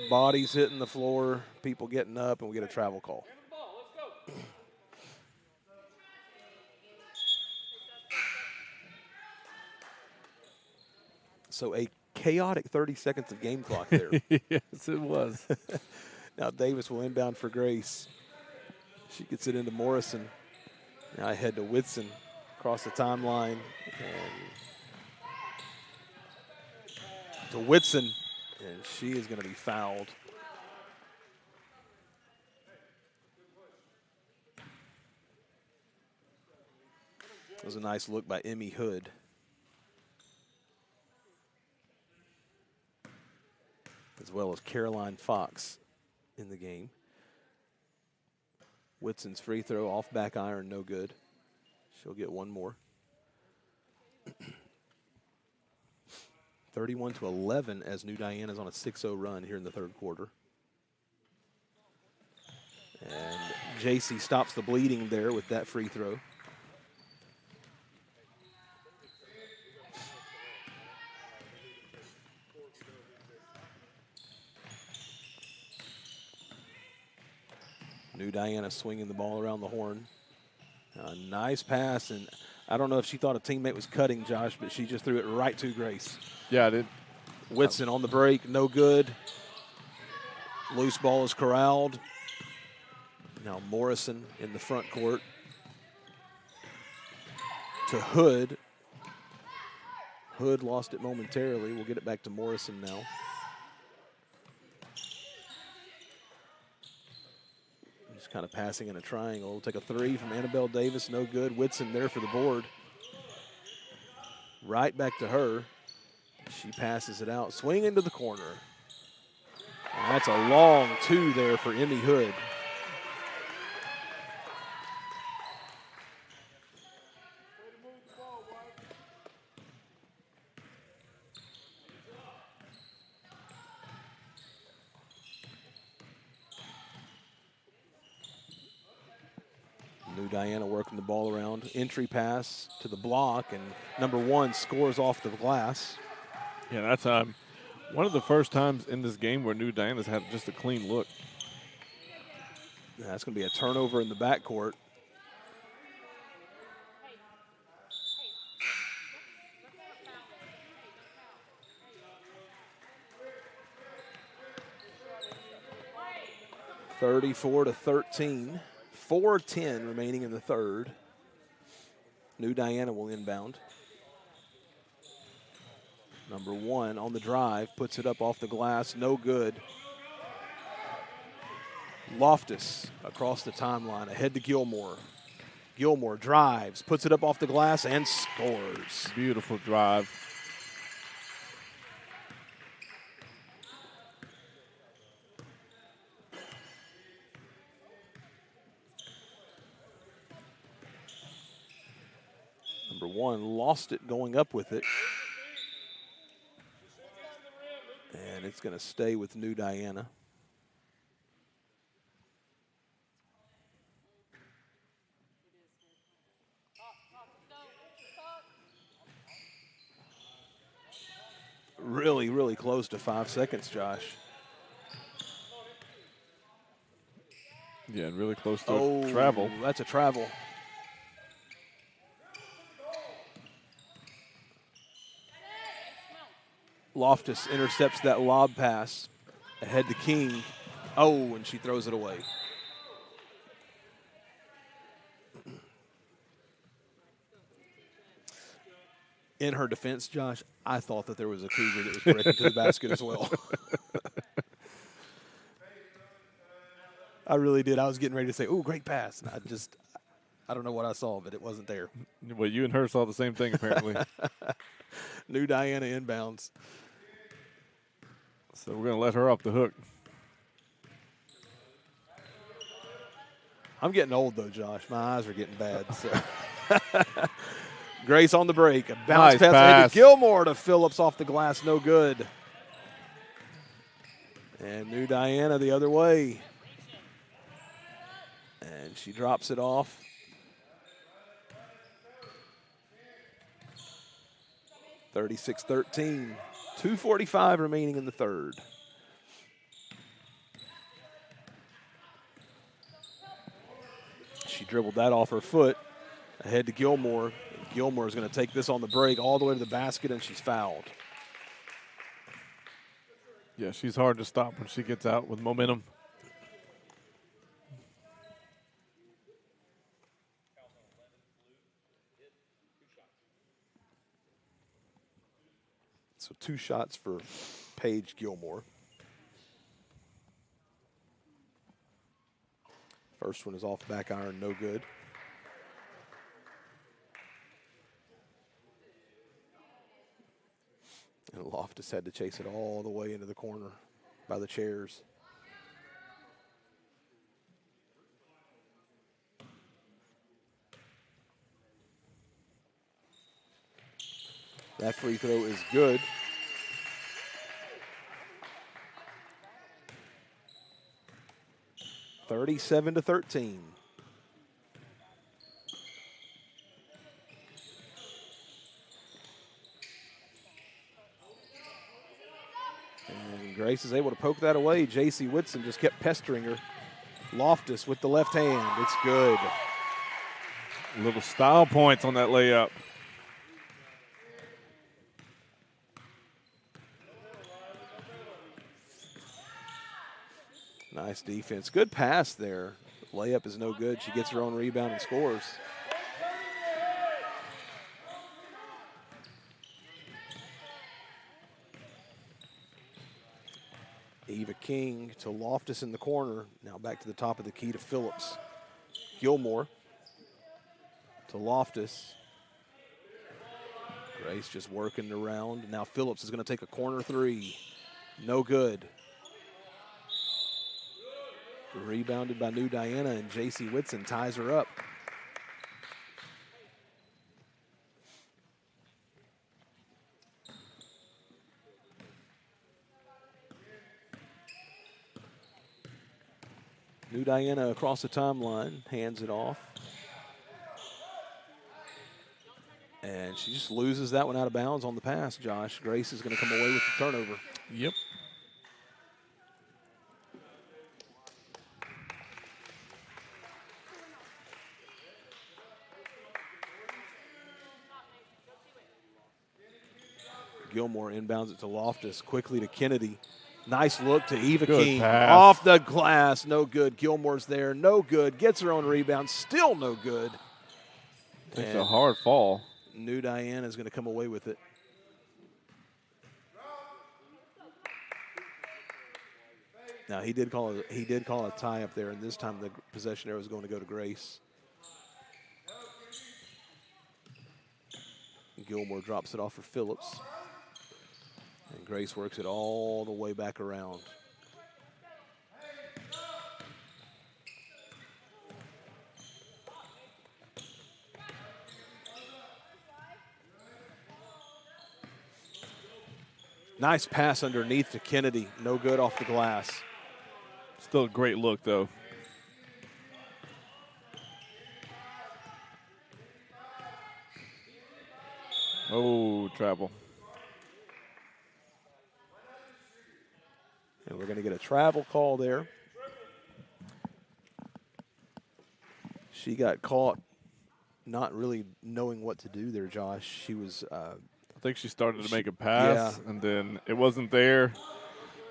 bodies hitting the floor, people getting up, and we get a travel call. So a chaotic 30 seconds of game clock there. Yes, it was. Now Davis will inbound for Grace. She gets it into Morrison. Now I head to Whitson across the timeline. And to Whitson, and she is going to be fouled. It was a nice look by Emmy Hood. As well as Caroline Fox in the game. Whitson's free throw off back iron, no good. She'll get one more. 31-11 as New Diana's on a 6-0 run here in the third quarter. And JC stops the bleeding there with that free throw. New Diana swinging the ball around the horn. A nice pass, and I don't know if she thought a teammate was cutting, Josh, but she just threw it right to Grace. Yeah, I did. Whitson on the break, no good. Loose ball is corralled. Now Morrison in the front court to Hood. Hood lost it momentarily. We'll get it back to Morrison now. Just kind of passing in a triangle. We'll take a three from Annabelle Davis, no good. Whitson there for the board. Right back to her. She passes it out, swing into the corner. And that's a long two there for Emmy Hood. New Diana working the ball around. Entry pass to the block, and number one scores off the glass. Yeah, that's one of the first times in this game where New Diana's had just a clean look. That's going to be a turnover in the backcourt. (34-13). 4:10 remaining in the third. New Diana will inbound. Number one on the drive, puts it up off the glass, no good. Loftus across the timeline, ahead to Gilmore. Gilmore drives, puts it up off the glass, and scores. Beautiful drive. Number one lost it going up with it. And it's going to stay with New Diana. Really, really close to 5 seconds, Josh. Yeah, really close to travel. That's a travel. Loftus intercepts that lob pass ahead to King. Oh, and she throws it away. In her defense, Josh, I thought that there was a Cougar that was breaking to the basket as well. I really did. I was getting ready to say, "Oh, great pass." And I don't know what I saw, but it wasn't there. Well, you and her saw the same thing, apparently. New Diana inbounds. So we're going to let her off the hook. I'm getting old, though, Josh. My eyes are getting bad. So. Grace on the break. A bounce Nice pass ahead to Gilmore to Phillips off the glass. No good. And New Diana the other way. And she drops it off. (36-13). 2:45 remaining in the third. She dribbled that off her foot. Ahead to Gilmore. Gilmore is going to take this on the break all the way to the basket, and she's fouled. Yeah, she's hard to stop when she gets out with momentum. So 2 shots for Paige Gilmore. First one is off back iron, no good. And Loftus had to chase it all the way into the corner by the chairs. That free throw is good. (37-13). And Grace is able to poke that away. J.C. Whitson just kept pestering her. Loftus with the left hand. It's good. Little style points on that layup. Nice defense. Good pass there. Layup is no good. She gets her own rebound and scores. Eva King to Loftus in the corner. Now back to the top of the key to Phillips. Gilmore to Loftus. Grace just working around. Now Phillips is going to take a corner three. No good. Rebounded by New Diana, and J.C. Whitson ties her up. New Diana across the timeline, hands it off. And she just loses that one out of bounds on the pass, Josh. Grace is going to come away with the turnover. Yep. Gilmore inbounds it to Loftus, quickly to Kennedy. Nice look to Eva Good King. pass. Off the glass, no good. Gilmore's there, no good. Gets her own rebound, still no good. Takes And a hard fall. New Diana is going to come away with it. Now he did call a tie up there, and this time the possession arrow is going to go to Grace. Gilmore drops it off for Phillips. And Grace works it all the way back around. Nice pass underneath to Kennedy. No good off the glass. Still a great look, though. Oh, travel. And we're going to get a travel call there. She got caught not really knowing what to do there, Josh. She was I think she started to make a pass, and then it wasn't there,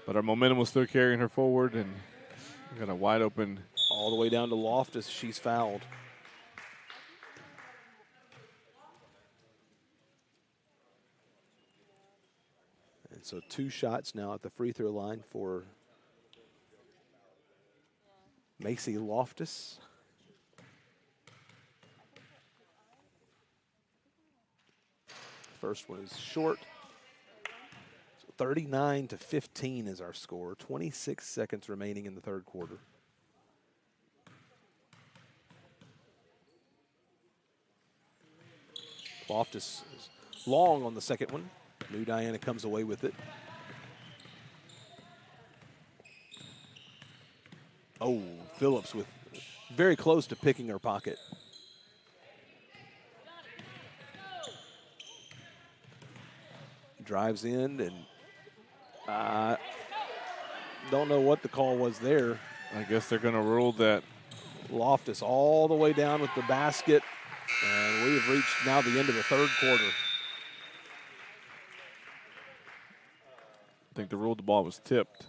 but her momentum was still carrying her forward, and got a wide open. All the way down to Loftus, she's fouled. And so 2 shots now at the free throw line for Macy Loftus. First one is short. So 39-15 is our score. 26 seconds remaining in the third quarter. Loftus is long on the second one. New Diana comes away with it. Oh, Phillips with very close to picking her pocket. Drives in and don't know what the call was there. I guess they're going to rule that. Loftus all the way down with the basket, and we have reached now the end of the third quarter. I think the rule the ball was tipped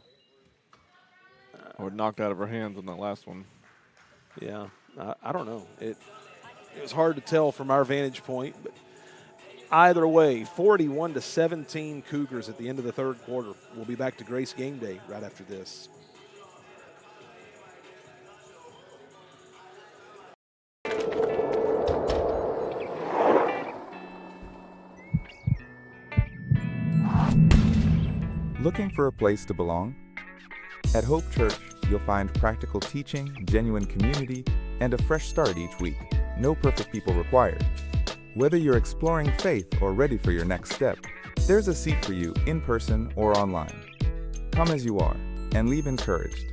or knocked out of her hands on that last one. Yeah, I don't know. It was hard to tell from our vantage point, but either way, 41-17 Cougars at the end of the third quarter. We'll be back to Grace Game Day right after this. Looking for a place to belong? At Hope Church, you'll find practical teaching, genuine community, and a fresh start each week. No perfect people required. Whether you're exploring faith or ready for your next step, there's a seat for you in person or online. Come as you are and leave encouraged.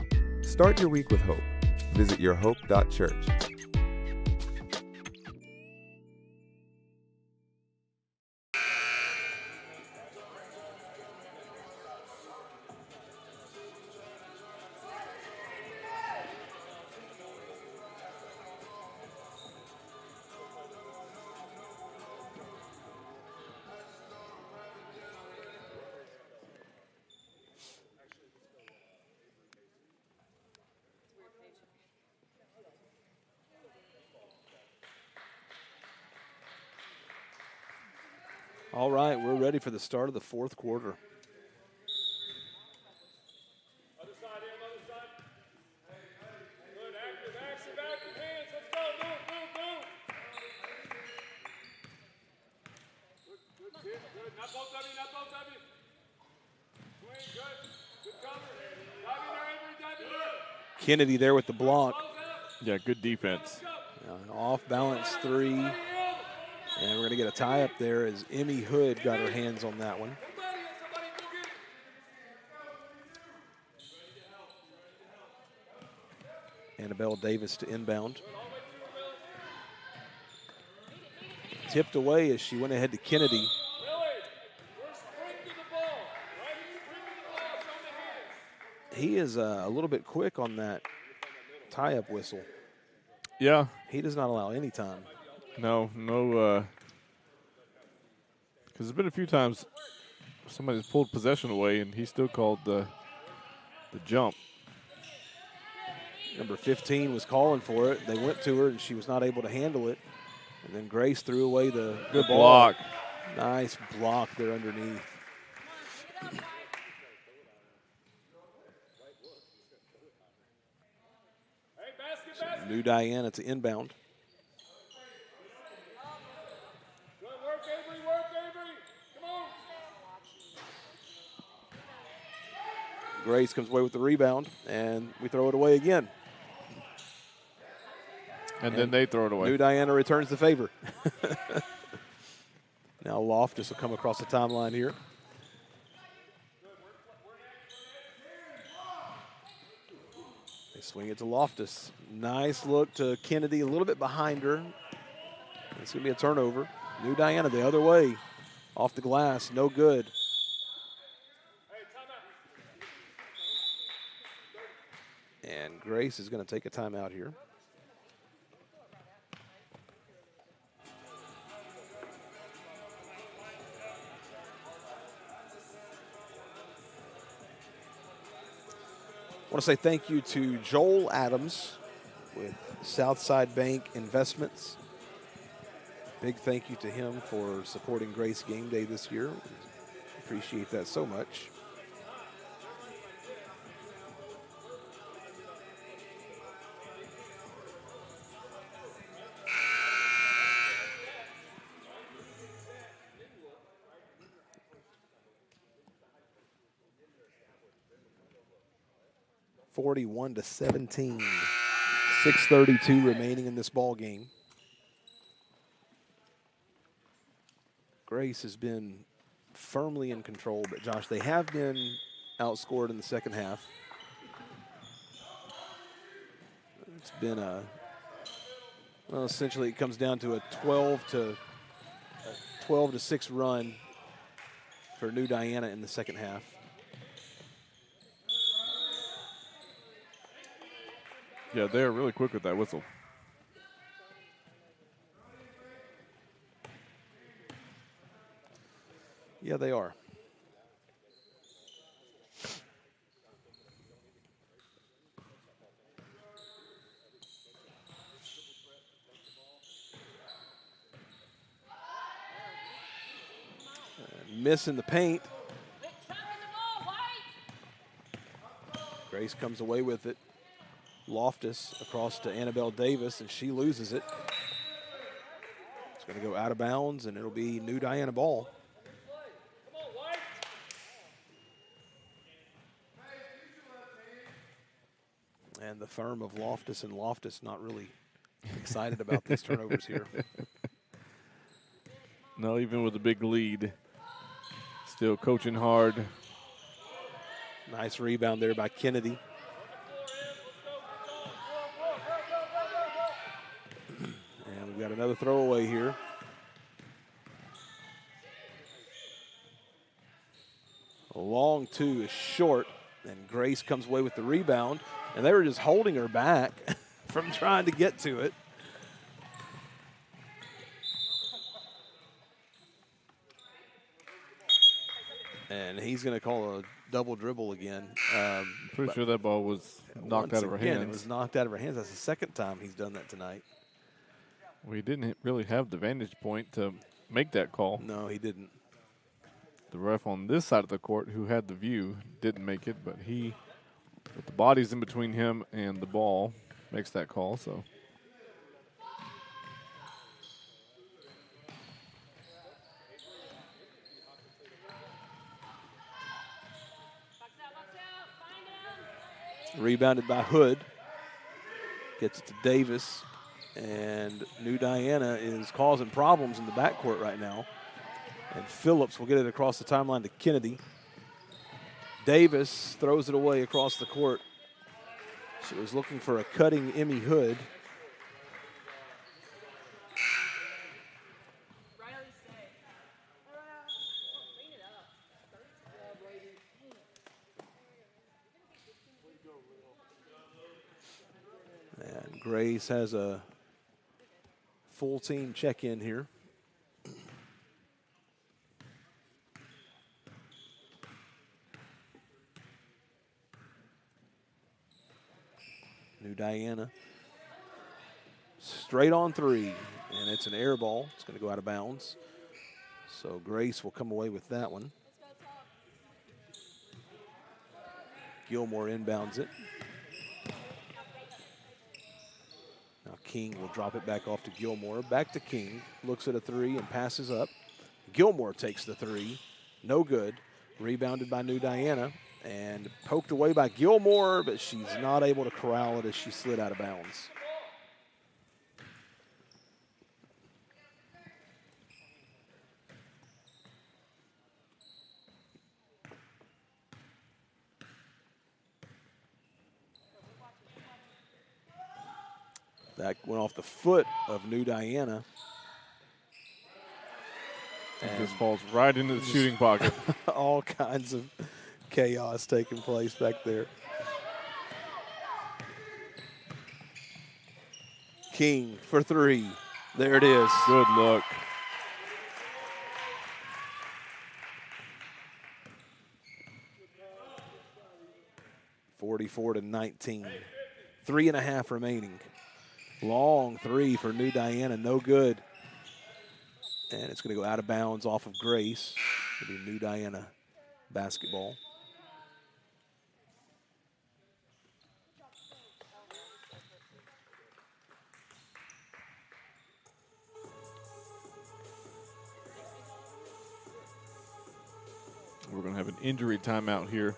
Start your week with hope. Visit yourhope.church. All right, we're ready for the start of the fourth quarter. Other side here, other side. Good, active hands. Let's go, move. Good, good. Not both of you. Swing, good cover. Dive in there, Avery. Kennedy there with the block. Yeah, good defense. An off-balance three. And we're going to get a tie up there as Emmy Hood got her hands on that one. Annabelle Davis to inbound. Tipped away as she went ahead to Kennedy. He is a little bit quick on that tie-up whistle. Yeah. He does not allow any time. No, because there's been a few times somebody's pulled possession away and he still called the jump. Number 15 was calling for it. They went to her and she was not able to handle it. And then Grace threw away the good ball. Block. Nice block there underneath. So New Diana to inbound. Grace comes away with the rebound, and we throw it away again. And then they throw it away. New Diana returns the favor. Now Loftus will come across the timeline here. They swing it to Loftus. Nice look to Kennedy, a little bit behind her. It's going to be a turnover. New Diana the other way. Off the glass, no good. And Grace is going to take a timeout here. want to say thank you to Joel Adams with Southside Bank Investments. Big thank you to him for supporting Grace Game Day this year. Appreciate that so much. (41-17). 6:32 remaining in this ball game. Grace has been firmly in control, but Josh, they have been outscored in the second half. It's been well, essentially it comes down to a 12-6 run for New Diana in the second half. Yeah, they're really quick with that whistle. Yeah, they are. Missing the paint. Grace comes away with it. Loftus across to Annabelle Davis, and she loses it. It's going to go out of bounds, and it'll be New Diana ball. And the firm of Loftus and Loftus not really excited about these turnovers here. No, even with a big lead, still coaching hard. Nice rebound there by Kennedy. And we've got another throwaway here. A long two is short, and Grace comes away with the rebound. And they were just holding her back from trying to get to it. And he's going to call a double dribble again. Pretty sure that ball was knocked out of her hands. It was knocked out of her hands. That's the second time he's done that tonight. Well, he didn't really have the vantage point to make that call. No, he didn't. The ref on this side of the court, who had the view, didn't make it, but he, with the bodies in between him and the ball, makes that call. So. Rebounded by Hood. Gets it to Davis. And New Diana is causing problems in the backcourt right now. And Phillips will get it across the timeline to Kennedy. Davis throws it away across the court. She was looking for a cutting Emmy Hood. And Grace has a full team check-in here. New Diana. Straight on three, and it's an air ball. It's going to go out of bounds. So Grace will come away with that one. Gilmore inbounds it. Now King will drop it back off to Gilmore. Back to King. Looks at a three and passes up. Gilmore takes the three. No good. Rebounded by New Diana. And poked away by Gilmore, but she's not able to corral it as she slid out of bounds. That went off the foot of New Diana. And this falls right into the shooting pocket. All kinds of chaos taking place back there. King for three. There it is. Good look. 44-19. 3.5 remaining. Long three for New Diana, no good. And it's going to go out of bounds off of Grace. It'll be New Diana basketball. We're going to have an injury timeout here.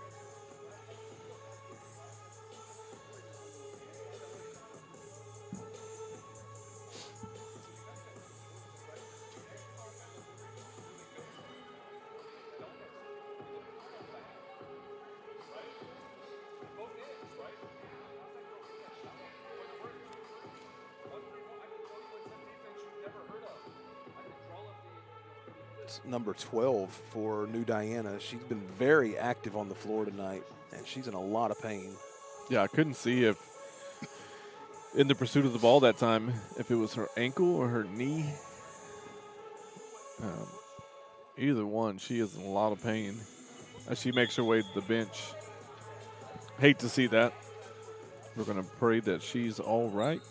Number 12 for New Diana. She's been very active on the floor tonight, and she's in a lot of pain. Yeah, I couldn't see if, in the pursuit of the ball that time, if it was her ankle or her knee. Either one, she is in a lot of pain as she makes her way to the bench. Hate to see that. We're going to pray that she's all right.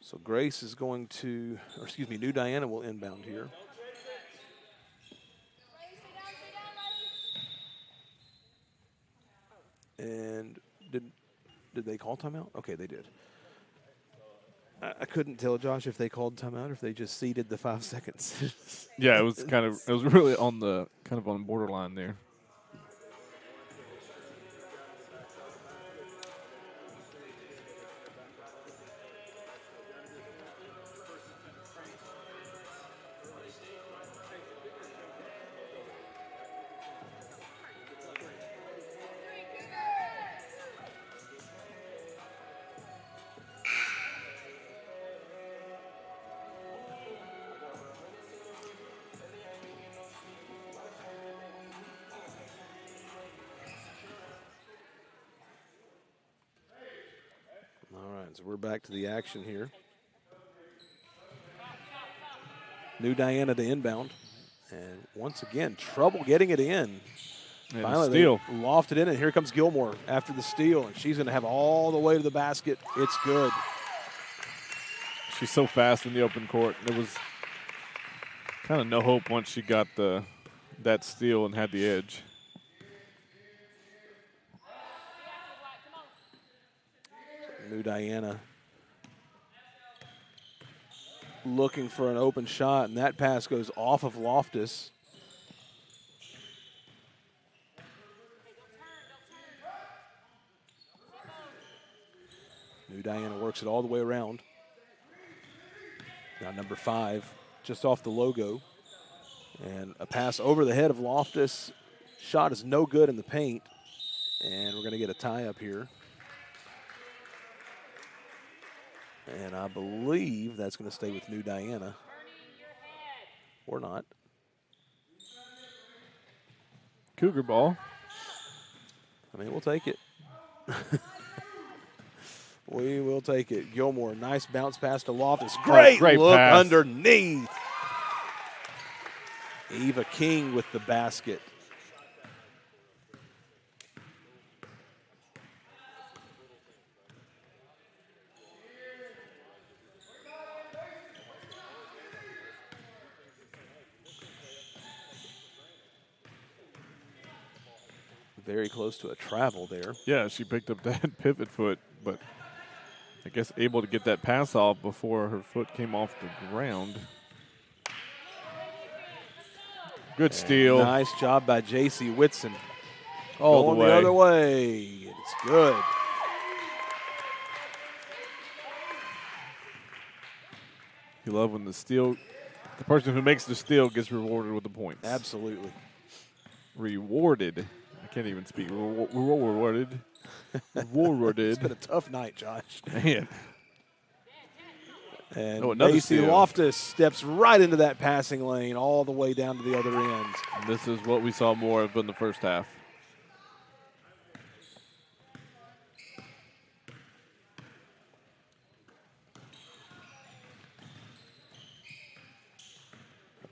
So Grace is going to, or excuse me, New Diana will inbound here. And did they call timeout? Okay, they did. I couldn't tell, Josh, if they called timeout or if they just ceded the 5 seconds. Yeah, it was really on the borderline there. So we're back to the action here. New Diana to inbound. And once again, trouble getting it in. And finally, steal. They lofted in, and here comes Gilmore after the steal. And she's going to have all the way to the basket. It's good. She's so fast in the open court. There was kind of no hope once she got that steal and had the edge. New Diana looking for an open shot, and that pass goes off of Loftus. New Diana works it all the way around. Now number 5, just off the logo. And a pass over the head of Loftus. Shot is no good in the paint. And we're going to get a tie up here. And I believe that's going to stay with New Diana. Or not. Cougar ball. I mean, we'll take it. We will take it. Gilmore, nice bounce pass to Loftus. Great look pass underneath. Eva King with the basket. Very close to a travel there. Yeah, she picked up that pivot foot, but I guess able to get that pass off before her foot came off the ground. Good steal. Nice job by J.C. Whitson. All the other way. It's good. You love when the person who makes the steal gets rewarded with the points. Absolutely. Rewarded. I can't even speak. Rewarded. Rewarded. It's been a tough night, Josh. Man. And Macy Loftus steps right into that passing lane all the way down to the other end. And this is what we saw more of in the first half.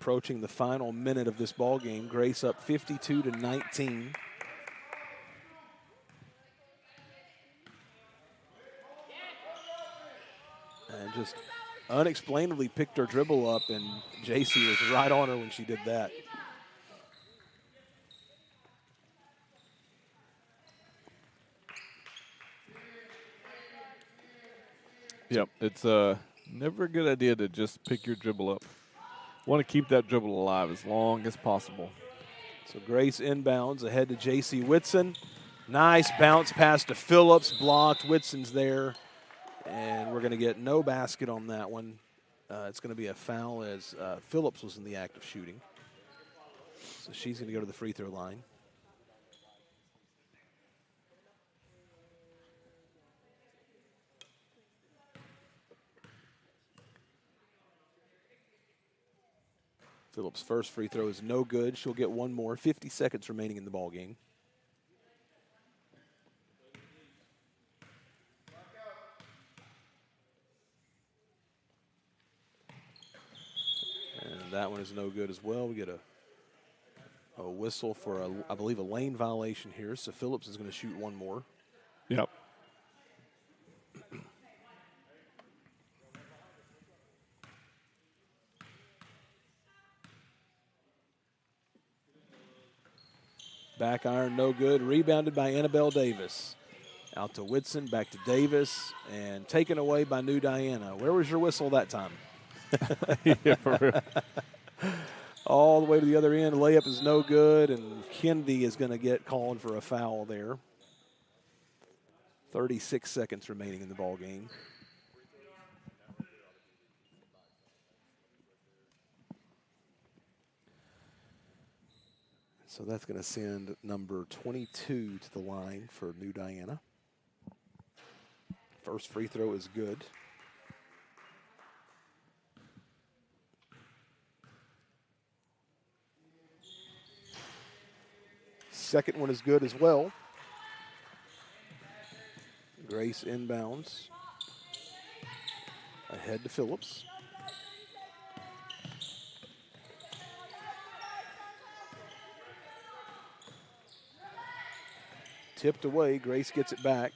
approaching the final minute of this ball game. Grace up 52-19. And just unexplainably picked her dribble up, and JC was right on her when she did that. Yep, it's never a good idea to just pick your dribble up. Want to keep that dribble alive as long as possible. So Grace inbounds ahead to J.C. Whitson. Nice bounce pass to Phillips, blocked. Whitson's there, and we're going to get no basket on that one. It's going to be a foul as Phillips was in the act of shooting. So she's going to go to the free throw line. Phillips' first free throw is no good. She'll get one more. 50 seconds remaining in the ball game. And that one is no good as well. We get a whistle for, I believe, a lane violation here. So Phillips is going to shoot one more. Yep. Back iron, no good. Rebounded by Annabelle Davis. Out to Whitson, back to Davis, and taken away by New Diana. Where was your whistle that time? Yeah, for real. All the way to the other end. Layup is no good, and Kennedy is going to get called for a foul there. 36 seconds remaining in the ball game. So that's going to send number 22 to the line for New Diana. First free throw is good. Second one is good as well. Grace inbounds. Ahead to Phillips. Tipped away. Grace gets it back.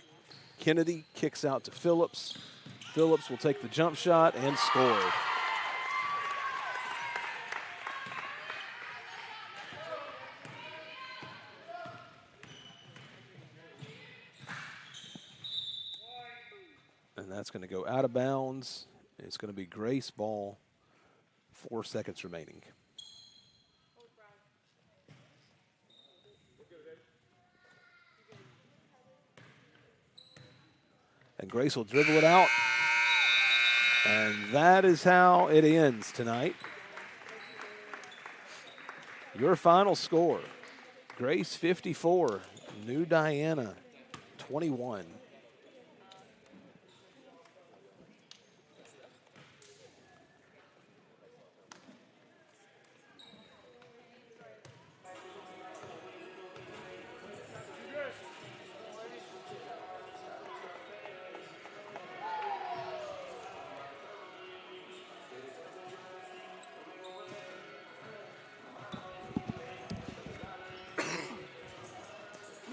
Kennedy kicks out to Phillips. Phillips will take the jump shot and score. And that's going to go out of bounds. It's going to be Grace ball. 4 seconds remaining. And Grace will dribble it out. And that is how it ends tonight. Your final score, Grace 54, New Diana 21.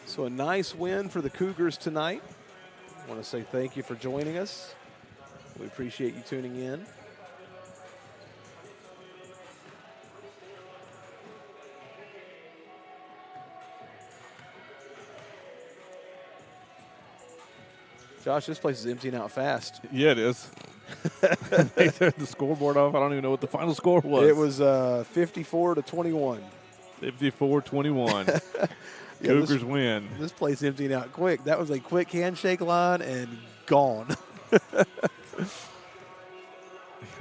So a nice win for the Cougars tonight. I want to say thank you for joining us. We appreciate you tuning in. Josh, this place is emptying out fast. Yeah, it is. They turned the scoreboard off. I don't even know what the final score was. It was 54-21. 54-21. Cougars win. This place emptying out quick. That was a quick handshake line and gone. At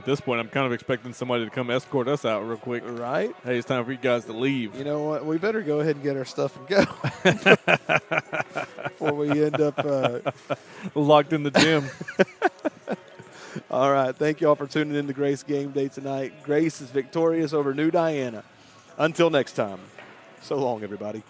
this point, I'm kind of expecting somebody to come escort us out real quick. Right? Hey, it's time for you guys to leave. You know what? We better go ahead and get our stuff and go before we end up locked in the gym. All right. Thank you all for tuning in to Grace Game Day tonight. Grace is victorious over New Diana. Until next time, so long, everybody.